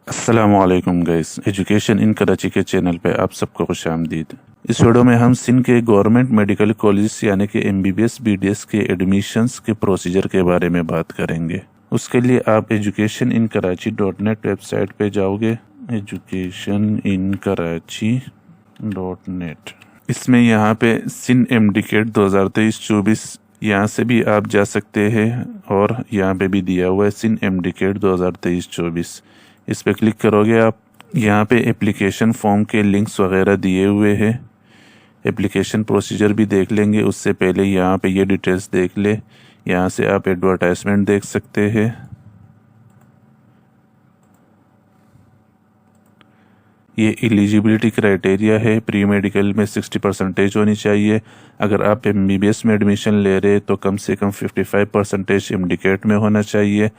अस्सलामुअलैकुम guys, education in Karachi के channel पे आप सबको खुश आमदीद। इस वीडियो में हम सिंध के गवर्नमेंट मेडिकल कॉलेज यानी कि एमबीबीएस बीडीएस के एडमिशन्स के प्रोसीजर के बारे में बात करेंगे। उसके लिए आप education in Karachi .net website पे जाओगे, एजुकेशन इन कराची .net। इसमें यहाँ पे सिंध एमडीकेट 2023-24 यहाँ से भी आप जा सकते हैं और यहाँ पे भी दिया हुआ है सिंध एमडीकेट 2023-24। इस पे क्लिक करोगे आप, यहाँ पे एप्लीकेशन फॉर्म के लिंक्स वगैरह दिए हुए हैं। एप्लीकेशन प्रोसीजर भी देख लेंगे, उससे पहले यहाँ पे ये डिटेल्स देख ले। यहाँ से आप एडवर्टाइजमेंट देख सकते हैं। ये एलिजिबिलिटी क्राइटेरिया है, प्री मेडिकल में 60% होनी चाहिए। अगर आप एमबीबीएस में एडमिशन ले रहे तो कम से कम 55% एमडीकेट में होना चाहिए।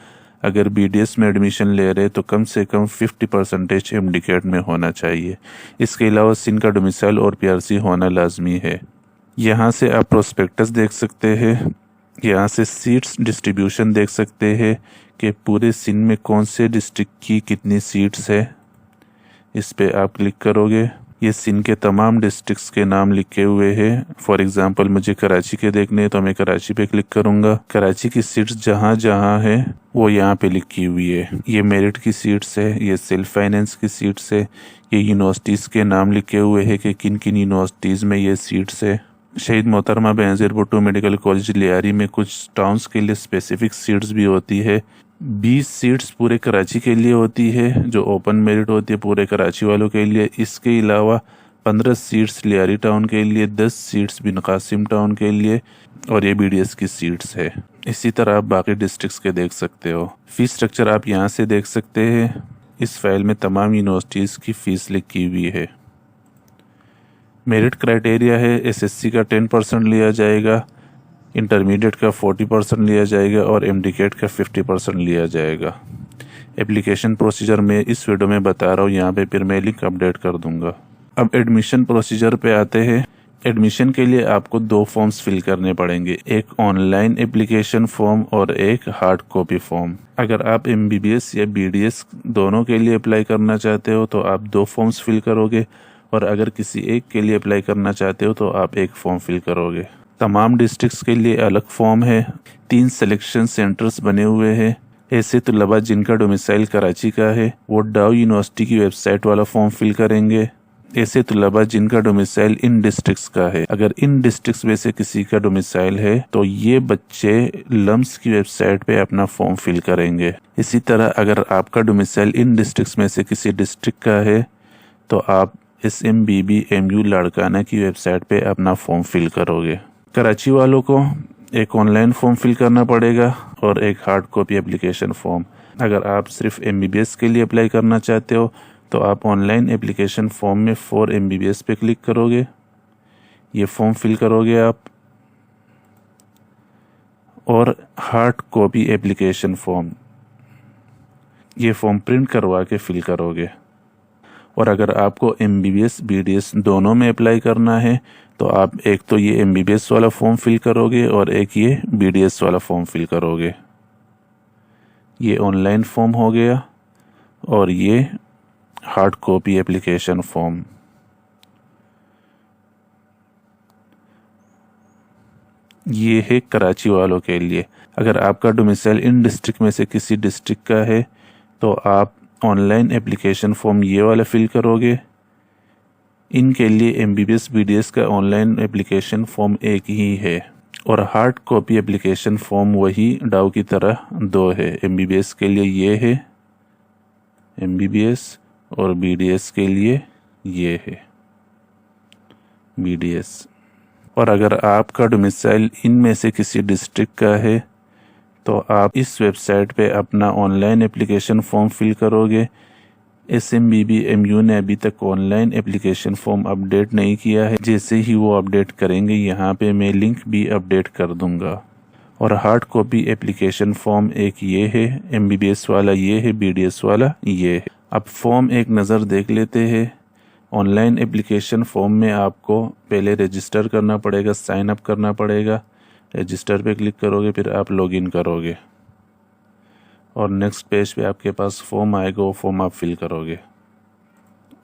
अगर बीडीएस में एडमिशन ले रहे तो कम से कम 50% एमडीकेट में होना चाहिए। इसके अलावा सिंध का डोमिसाइल और पीआरसी होना लाजमी है। यहाँ से आप प्रोस्पेक्टस देख सकते हैं, यहाँ से सीट्स डिस्ट्रीब्यूशन देख सकते हैं कि पूरे सिंध में कौन से डिस्ट्रिक्ट की कितनी सीट्स है। इस पे आप क्लिक करोगे, ये सिंध के तमाम डिस्ट्रिक्ट्स के नाम लिखे हुए हैं। फॉर एग्जांपल मुझे कराची के देखने हैं तो मैं कराची पे क्लिक करूंगा। कराची की सीट्स जहाँ जहाँ है वो यहाँ पे लिखी हुई है। ये मेरिट की सीट्स है, ये सेल्फ फाइनेंस की सीट्स है, ये यूनिवर्सिटीज़ के नाम लिखे हुए हैं कि किन किन यूनिवर्सिटीज़ में ये सीट्स है। शहीद मोहतरमा बेनज़ीर भुट्टो मेडिकल कॉलेज लियारी में कुछ टाउन्स के लिए स्पेसिफिक सीट्स भी होती है। 20 सीट्स पूरे कराची के लिए होती है जो ओपन मेरिट होती है पूरे कराची वालों के लिए। इसके अलावा 15 सीट्स लियारी टाउन के लिए, 10 सीट्स बिन कासिम टाउन के लिए और ये बीडीएस की सीट्स है। इसी तरह आप बाकी डिस्ट्रिक्ट्स के देख सकते हो। फीस स्ट्रक्चर आप यहाँ से देख सकते हैं। इस फाइल में तमाम यूनिवर्सिटीज़ की फ़ीस लिखी हुई है। मेरिट क्राइटेरिया है, एसएससी का 10% लिया जाएगा, इंटरमीडिएट का 40% लिया जाएगा और एमडीकेट का 50% लिया जाएगा। एप्लीकेशन प्रोसीजर में इस वीडियो में बता रहा हूँ, यहाँ पे फिर मैं लिंक अपडेट कर दूंगा। अब एडमिशन प्रोसीजर पे आते हैं। एडमिशन के लिए आपको 2 फॉर्म्स फिल करने पड़ेंगे, एक ऑनलाइन एप्लीकेशन फॉर्म और एक हार्ड कॉपी फॉर्म। अगर आप एमबीबीएस या बीडीएस दोनों के लिए अप्लाई करना चाहते हो तो आप 2 फॉर्म्स फिल करोगे और अगर किसी एक के लिए अप्लाई करना चाहते हो तो आप 1 फॉर्म फिल करोगे। तमाम डिस्ट्रिक्ट्स के लिए अलग फॉर्म है। 3 सिलेक्शन सेंटर्स बने हुए हैं। ऐसे तलबा जिनका डोमिसाइल कराची का है वो डाउ यूनिवर्सिटी की वेबसाइट वाला फॉर्म फिल करेंगे। ऐसे तलबा जिनका डोमिसाइल इन डिस्ट्रिक्ट्स का है, अगर इन डिस्ट्रिक्ट्स में से किसी का डोमिसाइल है तो ये बच्चे लम्स की वेबसाइट पे अपना फॉर्म फिल करेंगे। इसी तरह अगर आपका डोमिसाइल इन डिस्ट्रिक्ट्स में से किसी डिस्ट्रिक्ट का है तो आप SMBBMU लाड़काना की वेबसाइट पे अपना फॉर्म फिल करोगे। कराची वालों को एक ऑनलाइन फॉर्म फिल करना पड़ेगा और एक हार्ड कॉपी एप्लीकेशन फॉर्म। अगर आप सिर्फ एमबीबीएस के लिए अप्लाई करना चाहते हो तो आप ऑनलाइन एप्लीकेशन फॉर्म में फॉर एमबीबीएस पे क्लिक करोगे, ये फॉर्म फिल करोगे आप और हार्ड कॉपी एप्लीकेशन फॉर्म, ये फॉर्म प्रिंट करवा के फिल करोगे। और अगर आपको एमबीबीएस बीडीएस दोनों में अप्लाई करना है तो आप एक तो ये एमबीबीएस वाला फॉर्म फिल करोगे और एक ये बीडीएस वाला फॉर्म फिल करोगे। ये ऑनलाइन फॉर्म हो गया और ये हार्ड कॉपी एप्लीकेशन फॉर्म। ये है कराची वालों के लिए। अगर आपका डोमिसाइल इन डिस्ट्रिक्ट में से किसी डिस्ट्रिक्ट का है तो आप ऑनलाइन एप्लीकेशन फॉर्म ये वाला फिल करोगे। इनके लिए एमबीबीएस बीडीएस का ऑनलाइन एप्लीकेशन फॉर्म एक ही है और हार्ड कॉपी एप्लीकेशन फॉर्म वही डाउ की तरह 2 है। एमबीबीएस के लिए ये है एमबीबीएस और बीडीएस के लिए ये है बीडीएस। और अगर आपका डोमिसाइल इनमें से किसी डिस्ट्रिक्ट का है तो आप इस वेबसाइट पे अपना ऑनलाइन एप्लीकेशन फॉर्म फिल करोगे। SMBBMU ने अभी तक ऑनलाइन एप्लीकेशन फॉर्म अपडेट नहीं किया है, जैसे ही वो अपडेट करेंगे यहाँ पे मैं लिंक भी अपडेट कर दूंगा। और हार्ड कॉपी एप्लीकेशन फॉर्म एक ये है, एमबीबीएस वाला ये है, बीडीएस वाला ये है। अब फॉर्म एक नज़र देख लेते हैं। ऑनलाइन एप्लीकेशन फॉर्म में आपको पहले रजिस्टर करना पड़ेगा, साइन अप करना पड़ेगा। रजिस्टर पे क्लिक करोगे, फिर आप लॉगिन करोगे। और नेक्स्ट पेज पे आपके पास फॉर्म आएगा, वो फॉर्म आप फिल करोगे।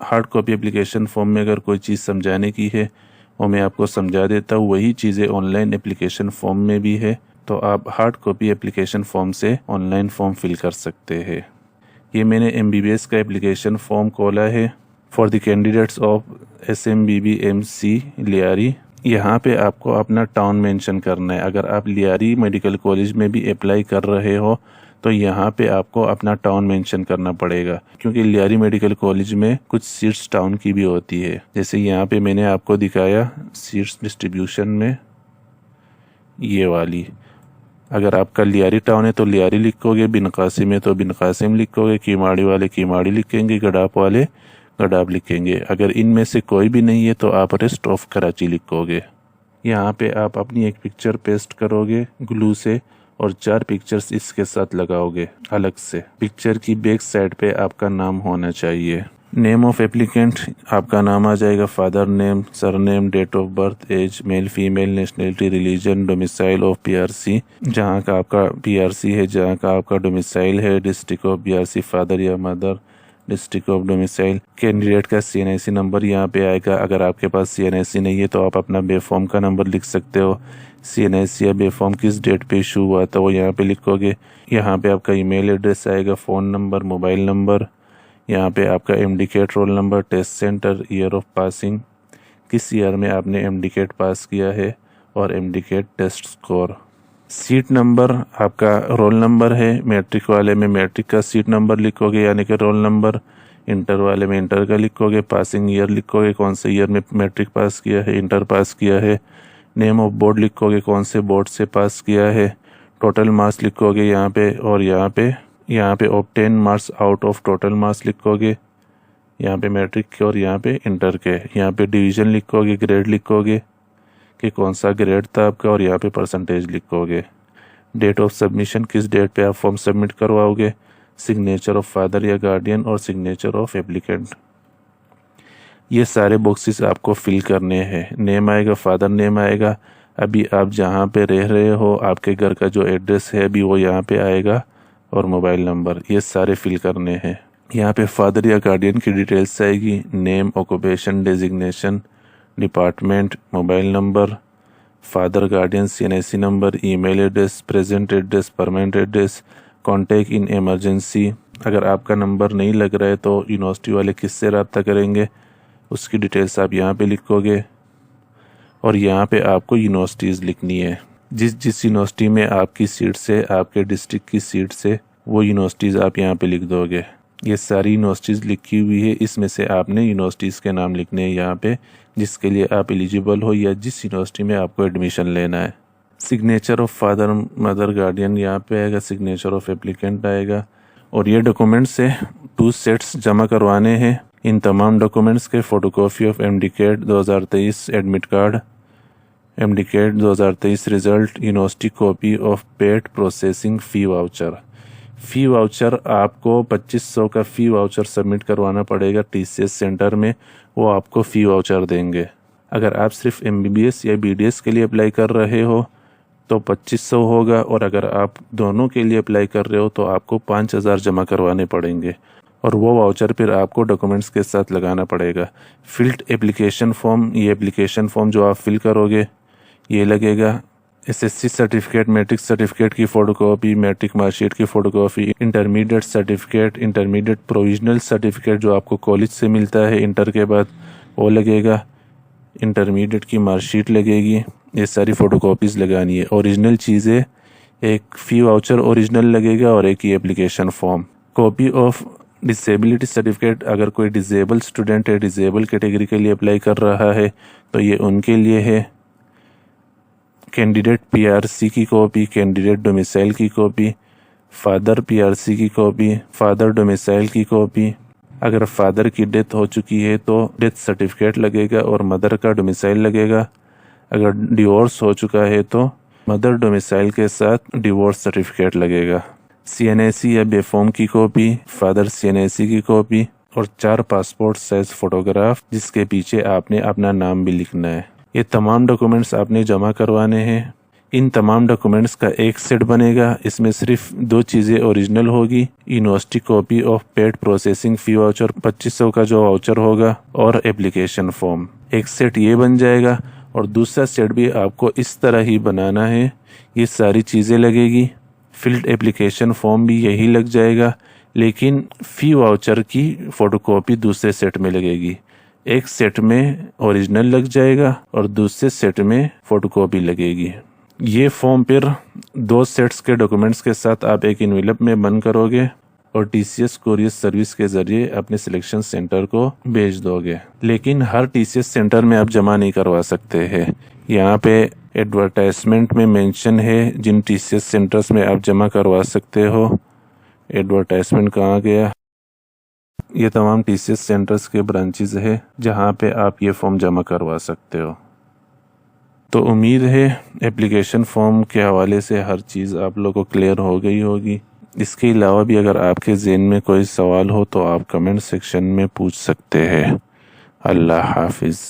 हार्ड कॉपी एप्लीकेशन फॉर्म में अगर कोई चीज़ समझाने की है वो मैं आपको समझा देता हूँ, वही चीज़ें ऑनलाइन एप्लीकेशन फॉर्म में भी है, तो आप हार्ड कॉपी एप्लीकेशन फॉर्म से ऑनलाइन फॉर्म फिल कर सकते हैं। ये मैंने MBBS का एप्लीकेशन फॉर्म खोला है for the candidates of SMBB MC Lyari. यहाँ पे आपको अपना टाउन मेंशन करना है। अगर आप लियारी मेडिकल कॉलेज में भी अप्लाई कर रहे हो तो यहाँ पे आपको अपना टाउन मेंशन करना पड़ेगा, क्योंकि लियारी मेडिकल कॉलेज में कुछ सीट्स टाउन की भी होती है। जैसे यहाँ पे मैंने आपको दिखाया सीट्स डिस्ट्रीब्यूशन में ये वाली। अगर आपका लियारी टाउन है तो लियारी लिखोगे, बिन कासिम है तो बिन कासिम लिखोगे, कीमाड़ी वाले कीमाड़ी लिखेंगे, गडाप वाले गडाप लिखेंगे। अगर इनमें से कोई भी नहीं है तो आप रेस्ट ऑफ कराची लिखोगे। यहाँ पे आप अपनी एक पिक्चर पेस्ट करोगे ग्लू से और 4 पिक्चर्स इसके साथ लगाओगे अलग से। पिक्चर की बैक साइड पे आपका नाम होना चाहिए। नेम ऑफ एप्लीकेंट आपका नाम आ जाएगा, father name, surname, date of birth, age, male female, nationality, religion, domicile of PRC, जहाँ का आपका PRC है, जहाँ का आपका डोमिसाइल है, डिस्ट्रिक्ट ऑफ PRC, फादर या mother, district of domicile. Candidate का CNIC नंबर यहाँ पे आएगा। अगर आपके पास CNIC नहीं है तो आप अपना बेफॉर्म का नंबर लिख सकते हो। CNIC या बेफॉर्म किस डेट पे इशू हुआ था वो यहाँ पे लिखोगे। यहाँ पे आपका ईमेल एड्रेस आएगा, फ़ोन नंबर, मोबाइल नंबर। यहाँ पे आपका MDCAT roll number, test centre, year of passing, किस ईयर में आपने MDCAT पास किया है, और MDCAT test score. Seat number आपका रोल नंबर है, मैट्रिक वाले में मैट्रिक का सीट नंबर लिखोगे यानी कि रोल नंबर, इंटर वाले में इंटर का लिखोगे, पासिंग ईयर लिखोगे, कौन से ईयर में मैट्रिक पास किया है, इंटर पास किया है, नेम ऑफ बोर्ड लिखोगे, कौन से बोर्ड से पास किया है, टोटल मार्क्स लिखोगे यहाँ पे, और यहाँ पे obtain marks out of total marks लिखोगे, यहाँ पे मैट्रिक के और यहाँ पे इंटर के। यहाँ पे डिवीज़न लिखोगे, ग्रेड लिखोगे कि कौन सा ग्रेड था आपका, और यहाँ पे परसेंटेज लिखोगे। डेट ऑफ सबमिशन, किस डेट पे आप फॉर्म सबमिट करवाओगे, सिग्नेचर ऑफ फादर या गार्डियन और सिग्नेचर ऑफ एप्लीकेंट। ये सारे बॉक्सेस आपको फिल करने हैं। नेम आएगा, फादर नेम आएगा, अभी आप जहाँ पे रह रहे हो आपके घर का जो एड्रेस है अभी वो यहाँ पे आएगा, और मोबाइल नंबर, ये सारे फिल करने हैं। यहाँ पे फादर या गार्डियन की डिटेल्स आएगी, name, occupation, designation, department, mobile number, father guardian CNIC number, email address, present address, permanent address, contact in emergency. अगर आपका नंबर नहीं लग रहा है तो यूनिवर्सिटी वाले किससे रब्ता करेंगे उसकी डिटेल्स आप यहाँ पे लिखोगे, और यहाँ पे आपको यूनिवर्सिटीज़ लिखनी है। जिस यूनिवर्सिटी में आपकी सीट से, आपके डिस्ट्रिक्ट की सीट से, वो यूनिवर्सिटीज़ आप यहाँ पे लिख दोगे। ये सारी यूनिवर्सिटीज़ लिखी हुई है, इसमें से आपने यूनिवर्सिटीज़ के नाम लिखने हैं यहाँ पे जिसके लिए आप एलिजिबल हो या जिस यूनिवर्सिटी में आपको एडमिशन लेना है। Signature of father, mother, guardian यहाँ पे आएगा, सिग्नेचर ऑफ एप्लीकेंट आएगा, और ये डॉक्यूमेंट्स से 2 सेट्स जमा करवाने हैं। इन तमाम डॉक्यूमेंट्स के photocopy of MDCAT 2023 admit card, MDCAT 2023 result, university copy of paid processing fee voucher. Fee voucher आपको 2500 का फ़ी वाउचर सबमिट करवाना पड़ेगा TCS सेंटर में, वो आपको फ़ी वाउचर देंगे। अगर आप सिर्फ MBBS या BDS के लिए अप्लाई कर रहे हो तो 2500 होगा, और अगर आप दोनों के लिए अप्लाई कर रहे हो तो आपको 5000 जमा करवाने पड़ेंगे, और वो वाउचर फिर आपको डॉक्यूमेंट्स के साथ लगाना पड़ेगा। फिल्ड एप्लीकेशन फॉर्म, ये एप्लीकेशन फॉर्म जो आप फिल करोगे ये लगेगा। SSC सर्टिफिकेट, मैट्रिक सर्टिफिकेट की फ़ोटोकॉपी, मैट्रिक मार्कशीट की photocopy, intermediate certificate, intermediate provisional certificate जो आपको कॉलेज से मिलता है इंटर के बाद वो लगेगा, इंटरमीडिएट की मार्कशीट लगेगी। ये सारी फ़ोटोकॉपीज़ लगानी है। ओरिजिनल चीज़ें, एक फ़ी वाउचर ओरिजिनल लगेगा और एक ही application form. Copy of disability certificate, अगर कोई डिसेबल स्टूडेंट है, डिसेबल कैटेगरी के लिए अप्लाई कर रहा है तो ये उनके लिए है। कैंडिडेट PRC की कॉपी, कैंडिडेट डोमिसाइल की कॉपी, फादर PRC की कॉपी, फादर डोमिसाइल की कॉपी। अगर फादर की डेथ हो चुकी है तो डेथ सर्टिफिकेट लगेगा और मदर का डोमिसाइल लगेगा। अगर डिवोर्स हो चुका है तो मदर डोमिसाइल के साथ डिवोर्स सर्टिफिकेट लगेगा। CNIC या बेफॉर्म की कॉपी, फादर CNIC की कॉपी, और 4 पासपोर्ट साइज फ़ोटोग्राफ जिसके पीछे आपने अपना नाम भी लिखना है। ये तमाम डॉक्यूमेंट्स आपने जमा करवाने हैं। इन तमाम डॉक्यूमेंट्स का एक सेट बनेगा। इसमें सिर्फ 2 चीज़ें ओरिजिनल होगी, university copy of paid processing fee voucher 2500 का जो वाउचर होगा और एप्लीकेशन फॉर्म। एक सेट ये बन जाएगा और दूसरा सेट भी आपको इस तरह ही बनाना है। ये सारी चीज़ें लगेगी, फिल्ड एप्लीकेशन फॉर्म भी यही लग जाएगा, लेकिन फ़ी वाउचर की फ़ोटोकॉपी दूसरे सेट में लगेगी। एक सेट में ओरिजिनल लग जाएगा और दूसरे सेट में फ़ोटोकॉपी लगेगी। ये फॉर्म फिर 2 सेट्स के डॉक्यूमेंट्स के साथ आप एक इन्वेलप में बंद करोगे और TCS कोरियर सर्विस के ज़रिए अपने सिलेक्शन सेंटर को भेज दोगे। लेकिन हर TCS सेंटर में आप जमा नहीं करवा सकते हैं। यहाँ पे एडवर्टाइजमेंट में मेंशन है जिन TCS सेंटर्स में आप जमा करवा सकते हो। एडवर्टाइजमेंट कहाँ गया? ये तमाम TCS सेंटर्स के ब्रांचेस है जहाँ पे आप ये फॉर्म जमा करवा सकते हो। तो उम्मीद है एप्लीकेशन फॉर्म के हवाले से हर चीज़ आप लोगों को क्लियर हो गई होगी। इसके अलावा भी अगर आपके ज़हन में कोई सवाल हो तो आप कमेंट सेक्शन में पूछ सकते हैं। अल्लाह हाफिज़।